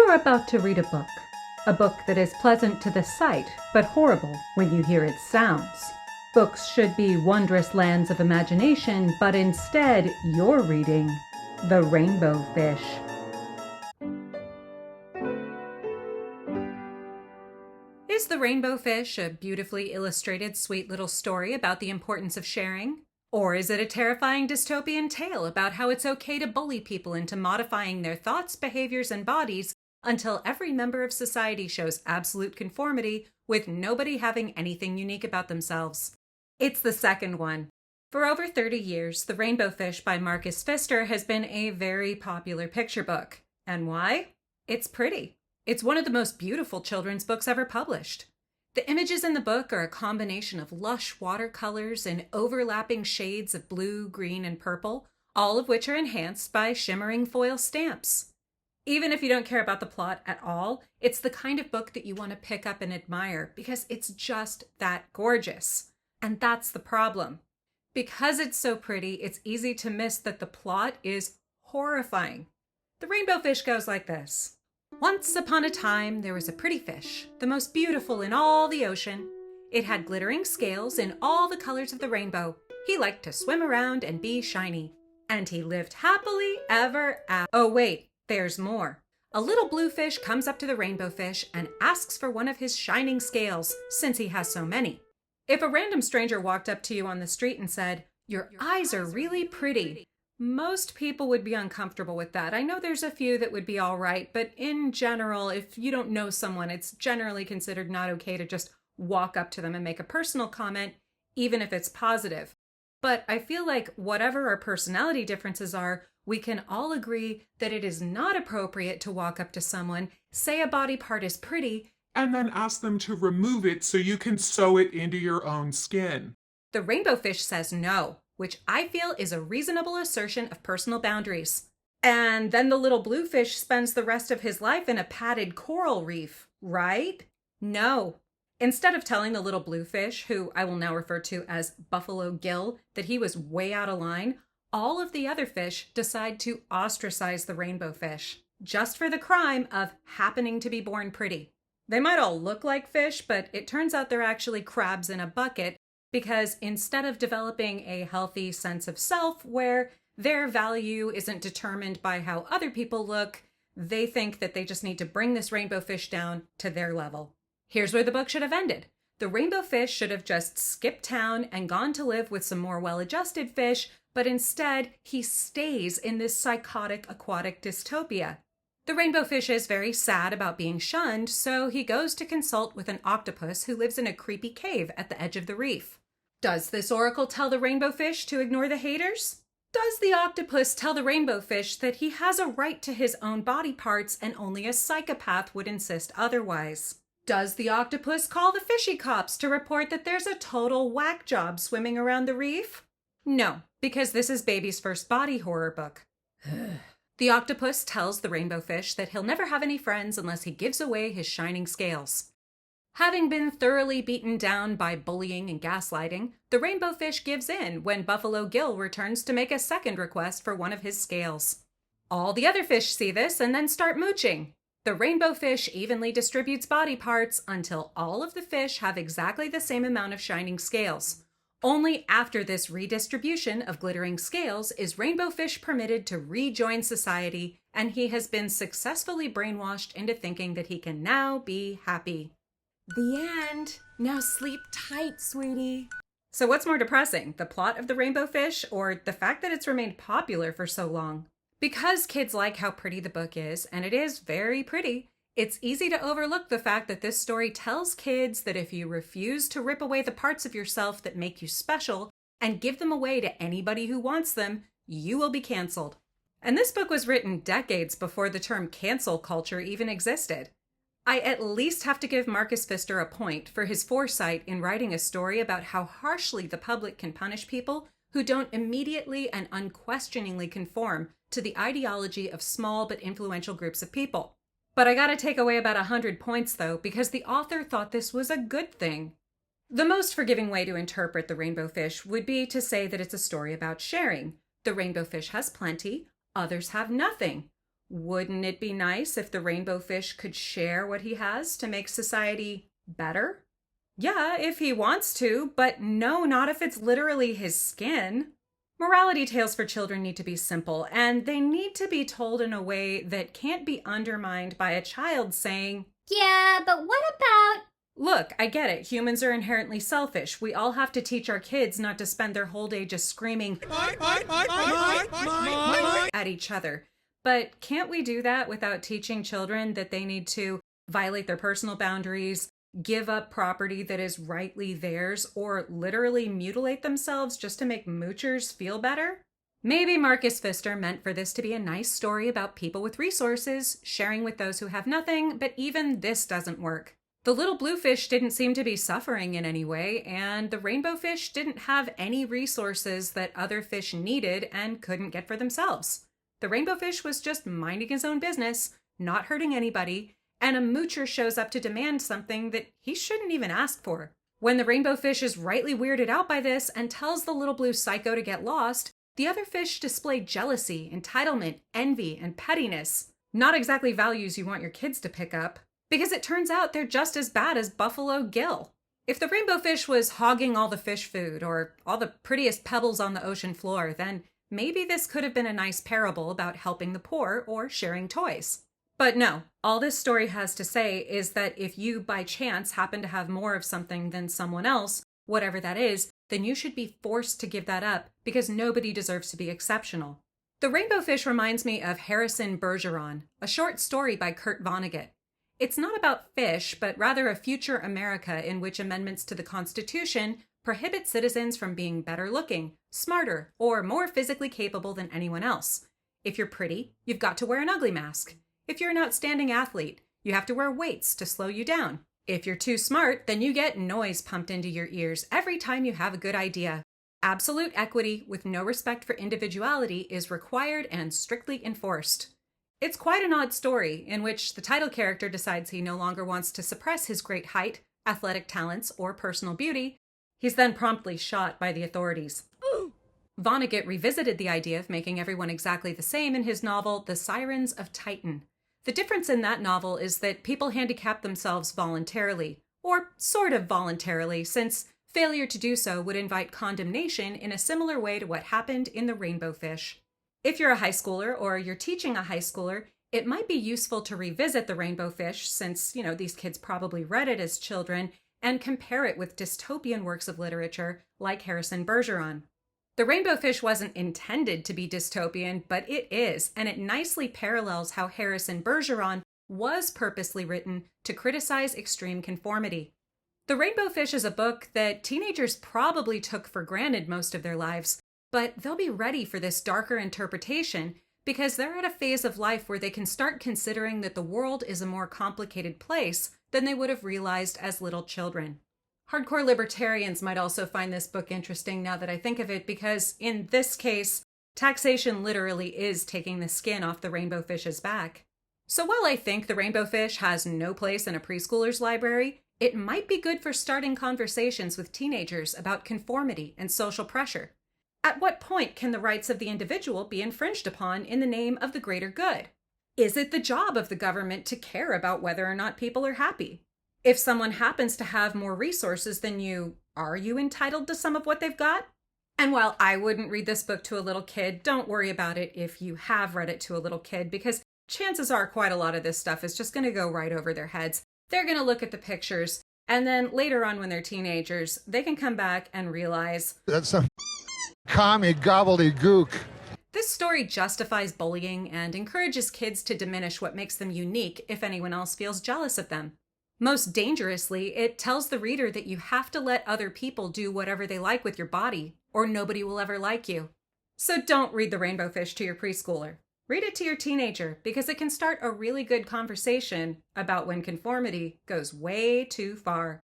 You're about to read a book that is pleasant to the sight, but horrible when you hear its sounds. Books should be wondrous lands of imagination, but instead you're reading The Rainbow Fish. Is The Rainbow Fish a beautifully illustrated, sweet little story about the importance of sharing? Or is it a terrifying dystopian tale about how it's okay to bully people into modifying their thoughts, behaviors, and bodies until every member of society shows absolute conformity with nobody having anything unique about themselves? It's the second one. For over 30 years, The Rainbow Fish by Marcus Pfister has been a very popular picture book. And why? It's pretty. It's one of the most beautiful children's books ever published. The images in the book are a combination of lush watercolors and overlapping shades of blue, green, and purple, all of which are enhanced by shimmering foil stamps. Even if you don't care about the plot at all, it's the kind of book that you want to pick up and admire because it's just that gorgeous. And that's the problem. Because it's so pretty, it's easy to miss that the plot is horrifying. The Rainbow Fish goes like this. Once upon a time, there was a pretty fish, the most beautiful in all the ocean. It had glittering scales in all the colors of the rainbow. He liked to swim around and be shiny. And he lived happily ever after. Oh wait, there's more. A little blue fish comes up to the rainbow fish and asks for one of his shining scales, since he has so many. If a random stranger walked up to you on the street and said, "Your eyes are really pretty," most people would be uncomfortable with that. I know there's a few that would be all right, but in general, if you don't know someone, it's generally considered not okay to just walk up to them and make a personal comment, even if it's positive. But I feel like whatever our personality differences are, we can all agree that it is not appropriate to walk up to someone, say a body part is pretty, and then ask them to remove it so you can sew it into your own skin. The rainbow fish says no, which I feel is a reasonable assertion of personal boundaries. And then the little blue fish spends the rest of his life in a padded coral reef, right? No. Instead of telling the little blue fish, who I will now refer to as Buffalo Gill, that he was way out of line, all of the other fish decide to ostracize the rainbow fish, just for the crime of happening to be born pretty. They might all look like fish, but it turns out they're actually crabs in a bucket, because instead of developing a healthy sense of self where their value isn't determined by how other people look, they think that they just need to bring this rainbow fish down to their level. Here's where the book should have ended. The rainbow fish should have just skipped town and gone to live with some more well-adjusted fish, but instead he stays in this psychotic aquatic dystopia. The rainbow fish is very sad about being shunned, so he goes to consult with an octopus who lives in a creepy cave at the edge of the reef. Does this oracle tell the rainbow fish to ignore the haters? Does the octopus tell the rainbow fish that he has a right to his own body parts and only a psychopath would insist otherwise? Does the octopus call the fishy cops to report that there's a total whack job swimming around the reef? No, because this is baby's first body horror book. The octopus tells the rainbow fish that he'll never have any friends unless he gives away his shining scales. Having been thoroughly beaten down by bullying and gaslighting, the rainbow fish gives in when Buffalo Gill returns to make a second request for one of his scales. All the other fish see this and then start mooching. The rainbow fish evenly distributes body parts until all of the fish have exactly the same amount of shining scales. Only after this redistribution of glittering scales is rainbow fish permitted to rejoin society, and he has been successfully brainwashed into thinking that he can now be happy. The end. Now sleep tight, sweetie. So what's more depressing, the plot of The Rainbow Fish or the fact that it's remained popular for so long? Because kids like how pretty the book is, and it is very pretty, it's easy to overlook the fact that this story tells kids that if you refuse to rip away the parts of yourself that make you special and give them away to anybody who wants them, you will be canceled. And this book was written decades before the term cancel culture even existed. I at least have to give Marcus Pfister a point for his foresight in writing a story about how harshly the public can punish people who don't immediately and unquestioningly conform to the ideology of small but influential groups of people. But I gotta take away about 100 points though, because the author thought this was a good thing. The most forgiving way to interpret The Rainbow Fish would be to say that it's a story about sharing. The rainbow fish has plenty, others have nothing. Wouldn't it be nice if the rainbow fish could share what he has to make society better? Yeah, if he wants to, but no, not if it's literally his skin. Morality tales for children need to be simple, and they need to be told in a way that can't be undermined by a child saying, Yeah, but what about... Look, I get it. Humans are inherently selfish. We all have to teach our kids not to spend their whole day just screaming at each other. But can't we do that without teaching children that they need to violate their personal boundaries, give up property that is rightly theirs, or literally mutilate themselves just to make moochers feel better? Maybe Marcus Pfister meant for this to be a nice story about people with resources sharing with those who have nothing, but even this doesn't work. The little blue fish didn't seem to be suffering in any way, and the rainbow fish didn't have any resources that other fish needed and couldn't get for themselves. The rainbow fish was just minding his own business, not hurting anybody, and a moocher shows up to demand something that he shouldn't even ask for. When the rainbow fish is rightly weirded out by this and tells the little blue psycho to get lost, the other fish display jealousy, entitlement, envy, and pettiness. Not exactly values you want your kids to pick up, because it turns out they're just as bad as Buffalo Gill. If the rainbow fish was hogging all the fish food or all the prettiest pebbles on the ocean floor, then maybe this could have been a nice parable about helping the poor or sharing toys. But no, all this story has to say is that if you by chance happen to have more of something than someone else, whatever that is, then you should be forced to give that up because nobody deserves to be exceptional. The rainbow fish reminds me of Harrison Bergeron, a short story by Kurt Vonnegut. It's not about fish, but rather a future America in which amendments to the Constitution prohibit citizens from being better looking, smarter, or more physically capable than anyone else. If you're pretty, you've got to wear an ugly mask. If you're an outstanding athlete, you have to wear weights to slow you down. If you're too smart, then you get noise pumped into your ears every time you have a good idea. Absolute equity with no respect for individuality is required and strictly enforced. It's quite an odd story in which the title character decides he no longer wants to suppress his great height, athletic talents, or personal beauty. He's then promptly shot by the authorities. Vonnegut revisited the idea of making everyone exactly the same in his novel, The Sirens of Titan. The difference in that novel is that people handicap themselves voluntarily, or sort of voluntarily, since failure to do so would invite condemnation in a similar way to what happened in The Rainbow Fish. If you're a high schooler or you're teaching a high schooler, it might be useful to revisit The Rainbow Fish since, these kids probably read it as children and compare it with dystopian works of literature like Harrison Bergeron. The Rainbow Fish wasn't intended to be dystopian, but it is, and it nicely parallels how Harrison Bergeron was purposely written to criticize extreme conformity. The Rainbow Fish is a book that teenagers probably took for granted most of their lives, but they'll be ready for this darker interpretation because they're at a phase of life where they can start considering that the world is a more complicated place than they would have realized as little children. Hardcore libertarians might also find this book interesting now that I think of it because, in this case, taxation literally is taking the skin off the rainbow fish's back. So while I think the rainbow fish has no place in a preschooler's library, it might be good for starting conversations with teenagers about conformity and social pressure. At what point can the rights of the individual be infringed upon in the name of the greater good? Is it the job of the government to care about whether or not people are happy? If someone happens to have more resources than you, are you entitled to some of what they've got? And while I wouldn't read this book to a little kid, don't worry about it if you have read it to a little kid, because chances are quite a lot of this stuff is just going to go right over their heads. They're going to look at the pictures, and then later on when they're teenagers, they can come back and realize, that's some commie gobbledygook. This story justifies bullying and encourages kids to diminish what makes them unique if anyone else feels jealous of them. Most dangerously, it tells the reader that you have to let other people do whatever they like with your body, or nobody will ever like you. So don't read The Rainbow Fish to your preschooler. Read it to your teenager, because it can start a really good conversation about when conformity goes way too far.